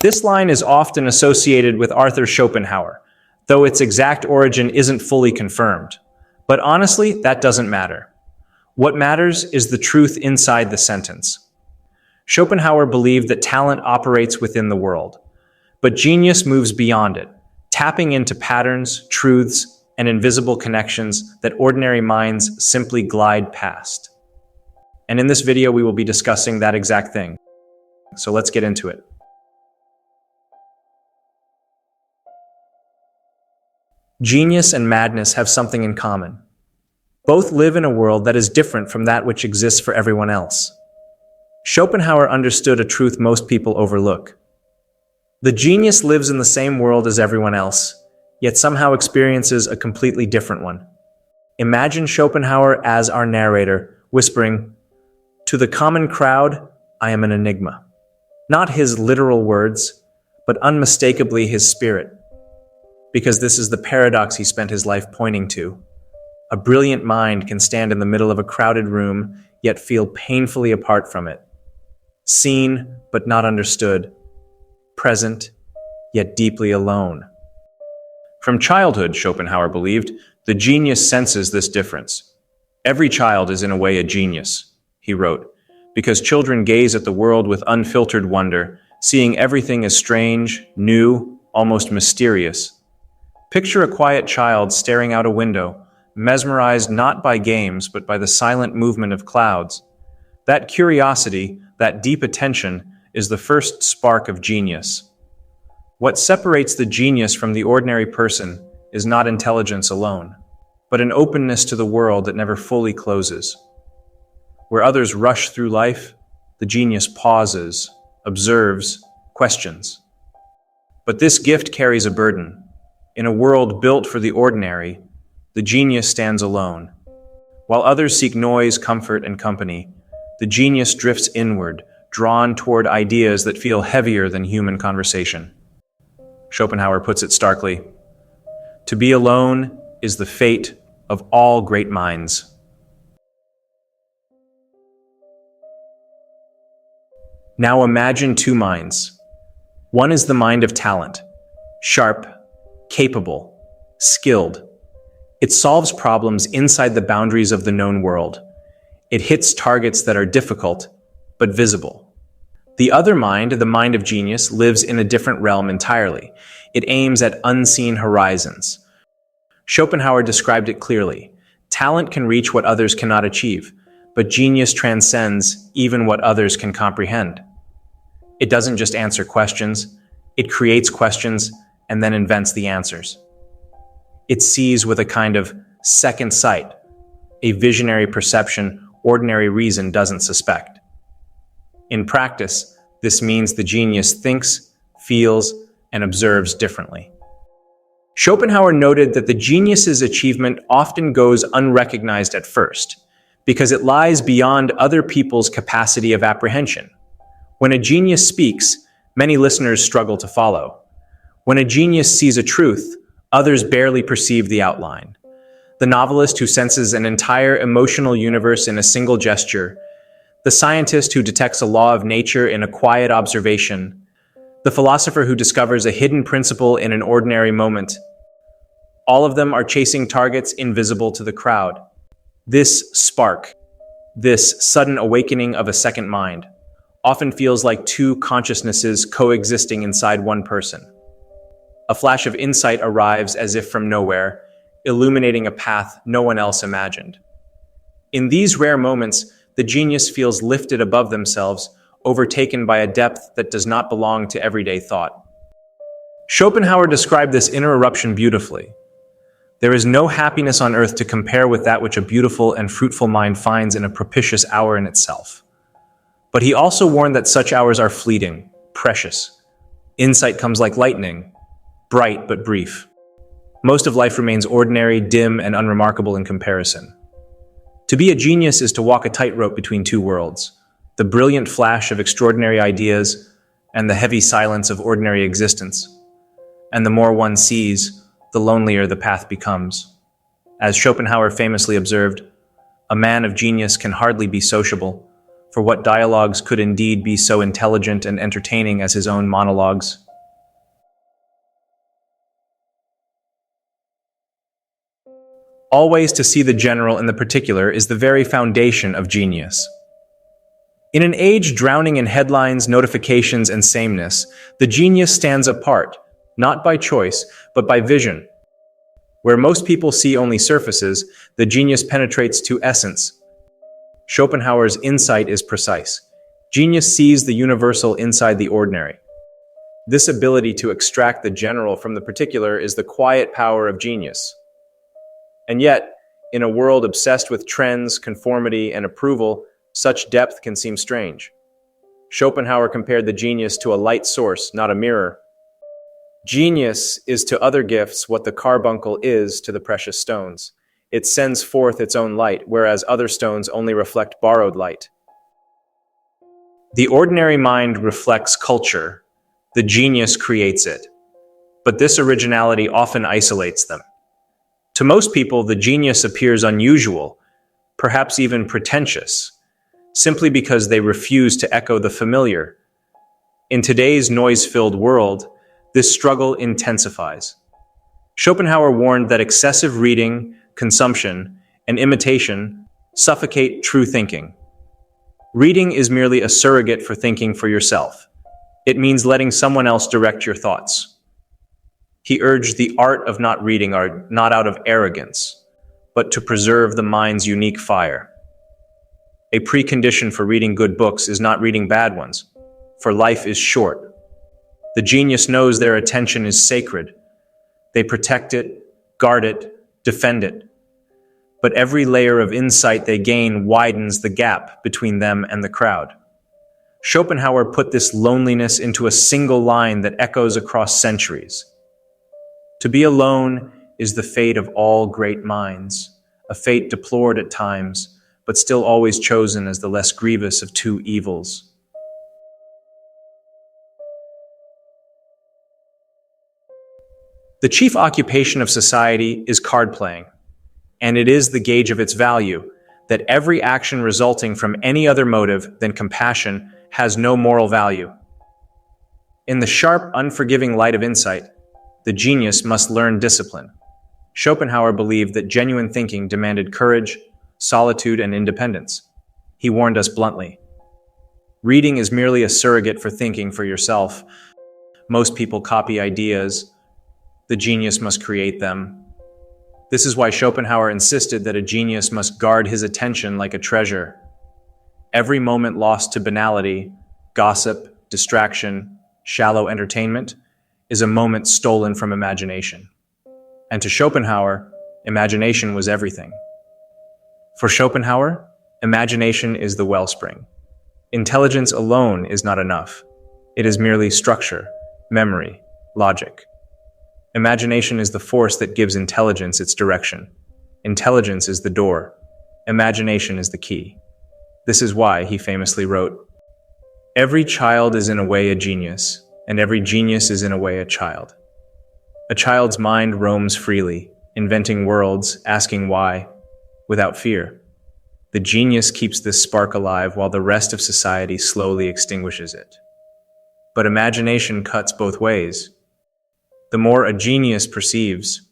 This line is often associated with Arthur Schopenhauer, though its exact origin isn't fully confirmed. But honestly, that doesn't matter. What matters is the truth inside the sentence. Schopenhauer believed that talent operates within the world, but genius moves beyond it, tapping into patterns, truths, and invisible connections that ordinary minds simply glide past. And in this video, we will be discussing that exact thing. So let's get into it. Genius and madness have something in common. Both live in a world that is different from that which exists for everyone else. Schopenhauer understood a truth most people overlook. The genius lives in the same world as everyone else, yet somehow experiences a completely different one. Imagine Schopenhauer as our narrator, whispering, "To the common crowd, I am an enigma." Not his literal words, but unmistakably his spirit. Because this is the paradox he spent his life pointing to. A brilliant mind can stand in the middle of a crowded room, yet feel painfully apart from it. Seen, but not understood. Present, yet deeply alone. From childhood, Schopenhauer believed, the genius senses this difference. Every child is in a way a genius, he wrote, because children gaze at the world with unfiltered wonder, seeing everything as strange, new, almost mysterious. Picture a quiet child staring out a window, mesmerized not by games but by the silent movement of clouds. That curiosity, that deep attention, is the first spark of genius. What separates the genius from the ordinary person is not intelligence alone, but an openness to the world that never fully closes. Where others rush through life, the genius pauses, observes, questions. But this gift carries a burden. In a world built for the ordinary, the genius stands alone. While others seek noise, comfort, and company, the genius drifts inward, drawn toward ideas that feel heavier than human conversation. Schopenhauer puts it starkly, "To be alone is the fate of all great minds." Now imagine two minds. One is the mind of talent, sharp, capable, skilled. It solves problems inside the boundaries of the known world. It hits targets that are difficult, but visible. The other mind, the mind of genius, lives in a different realm entirely. It aims at unseen horizons. Schopenhauer described it clearly. Talent can reach what others cannot achieve, but genius transcends even what others can comprehend. It doesn't just answer questions, it creates questions and then invents the answers. It sees with a kind of second sight, a visionary perception ordinary reason doesn't suspect. In practice, this means the genius thinks, feels, and observes differently. Schopenhauer noted that the genius's achievement often goes unrecognized at first, because it lies beyond other people's capacity of apprehension. When a genius speaks, many listeners struggle to follow. When a genius sees a truth, others barely perceive the outline. The novelist who senses an entire emotional universe in a single gesture, the scientist who detects a law of nature in a quiet observation, the philosopher who discovers a hidden principle in an ordinary moment. All of them are chasing targets invisible to the crowd. This spark, this sudden awakening of a second mind, often feels like two consciousnesses coexisting inside one person. A flash of insight arrives as if from nowhere, illuminating a path no one else imagined. In these rare moments, the genius feels lifted above themselves, overtaken by a depth that does not belong to everyday thought. Schopenhauer described this inner eruption beautifully. There is no happiness on earth to compare with that which a beautiful and fruitful mind finds in a propitious hour in itself. But he also warned that such hours are fleeting, precious. Insight comes like lightning, bright but brief. Most of life remains ordinary, dim, and unremarkable in comparison. To be a genius is to walk a tightrope between two worlds, the brilliant flash of extraordinary ideas and the heavy silence of ordinary existence. And the more one sees, the lonelier the path becomes. As Schopenhauer famously observed, a man of genius can hardly be sociable, for what dialogues could indeed be so intelligent and entertaining as his own monologues? Always to see the general in the particular is the very foundation of genius. In an age drowning in headlines, notifications, and sameness, the genius stands apart, not by choice, but by vision. Where most people see only surfaces, the genius penetrates to essence. Schopenhauer's insight is precise. Genius sees the universal inside the ordinary. This ability to extract the general from the particular is the quiet power of genius. And yet, in a world obsessed with trends, conformity, and approval, such depth can seem strange. Schopenhauer compared the genius to a light source, not a mirror. Genius is to other gifts what the carbuncle is to the precious stones. It sends forth its own light, whereas other stones only reflect borrowed light. The ordinary mind reflects culture. The genius creates it. But this originality often isolates them. To most people, the genius appears unusual, perhaps even pretentious, simply because they refuse to echo the familiar. In today's noise-filled world, this struggle intensifies. Schopenhauer warned that excessive reading, consumption, and imitation suffocate true thinking. Reading is merely a surrogate for thinking for yourself. It means letting someone else direct your thoughts. He urged the art of not reading not out of arrogance, but to preserve the mind's unique fire. A precondition for reading good books is not reading bad ones, for life is short. The genius knows their attention is sacred. They protect it, guard it, defend it. But every layer of insight they gain widens the gap between them and the crowd. Schopenhauer put this loneliness into a single line that echoes across centuries. To be alone is the fate of all great minds, a fate deplored at times, but still always chosen as the less grievous of two evils. The chief occupation of society is card playing, and it is the gauge of its value that every action resulting from any other motive than compassion has no moral value. In the sharp, unforgiving light of insight, the genius must learn discipline. Schopenhauer believed that genuine thinking demanded courage, solitude, and independence. He warned us bluntly. Reading is merely a surrogate for thinking for yourself. Most people copy ideas. The genius must create them. This is why Schopenhauer insisted that a genius must guard his attention like a treasure. Every moment lost to banality, gossip, distraction, shallow entertainment is a moment stolen from imagination. And to Schopenhauer, imagination was everything. For Schopenhauer, imagination is the wellspring. Intelligence alone is not enough. It is merely structure, memory, logic. Imagination is the force that gives intelligence its direction. Intelligence is the door. Imagination is the key. This is why he famously wrote, "Every child is in a way a genius, and every genius is in a way a child. A child's mind roams freely, inventing worlds, asking why, without fear. The genius keeps this spark alive while the rest of society slowly extinguishes it. But imagination cuts both ways. The more a genius perceives,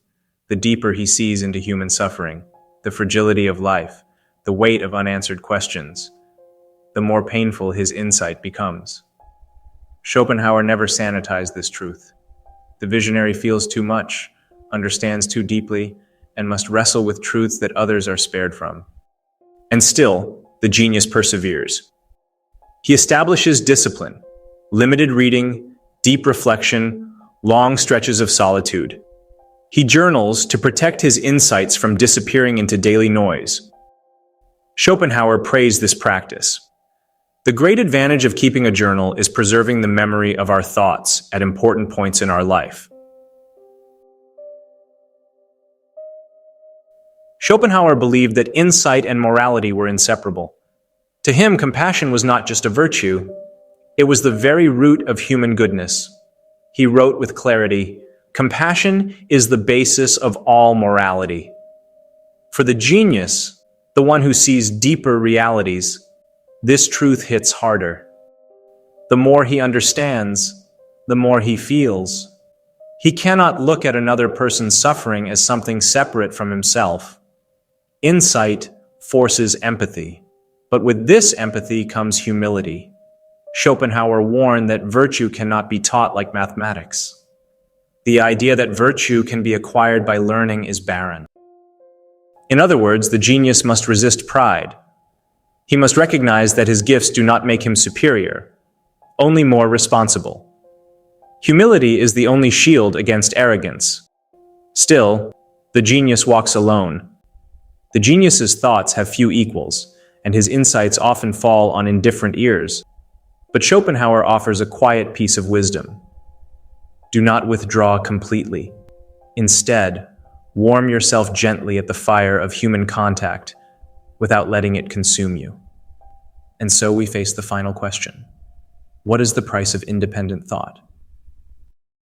the deeper he sees into human suffering, the fragility of life, the weight of unanswered questions, the more painful his insight becomes." Schopenhauer never sanitized this truth. The visionary feels too much, understands too deeply, and must wrestle with truths that others are spared from. And still, the genius perseveres. He establishes discipline, limited reading, deep reflection, long stretches of solitude. He journals to protect his insights from disappearing into daily noise. Schopenhauer praised this practice. The great advantage of keeping a journal is preserving the memory of our thoughts at important points in our life. Schopenhauer believed that insight and morality were inseparable. To him, compassion was not just a virtue, it was the very root of human goodness. He wrote with clarity, "Compassion is the basis of all morality." For the genius, the one who sees deeper realities, This truth hits harder. The more he understands, the more he feels. He cannot look at another person's suffering as something separate from himself. Insight forces empathy, but with this empathy comes humility. Schopenhauer warned that virtue cannot be taught like mathematics. The idea that virtue can be acquired by learning is barren. In other words, the genius must resist pride. He must recognize that his gifts do not make him superior, only more responsible. Humility is the only shield against arrogance. Still, the genius walks alone. The genius's thoughts have few equals, and his insights often fall on indifferent ears. But Schopenhauer offers a quiet piece of wisdom. Do not withdraw completely. Instead, warm yourself gently at the fire of human contact without letting it consume you. And so we face the final question. What is the price of independent thought?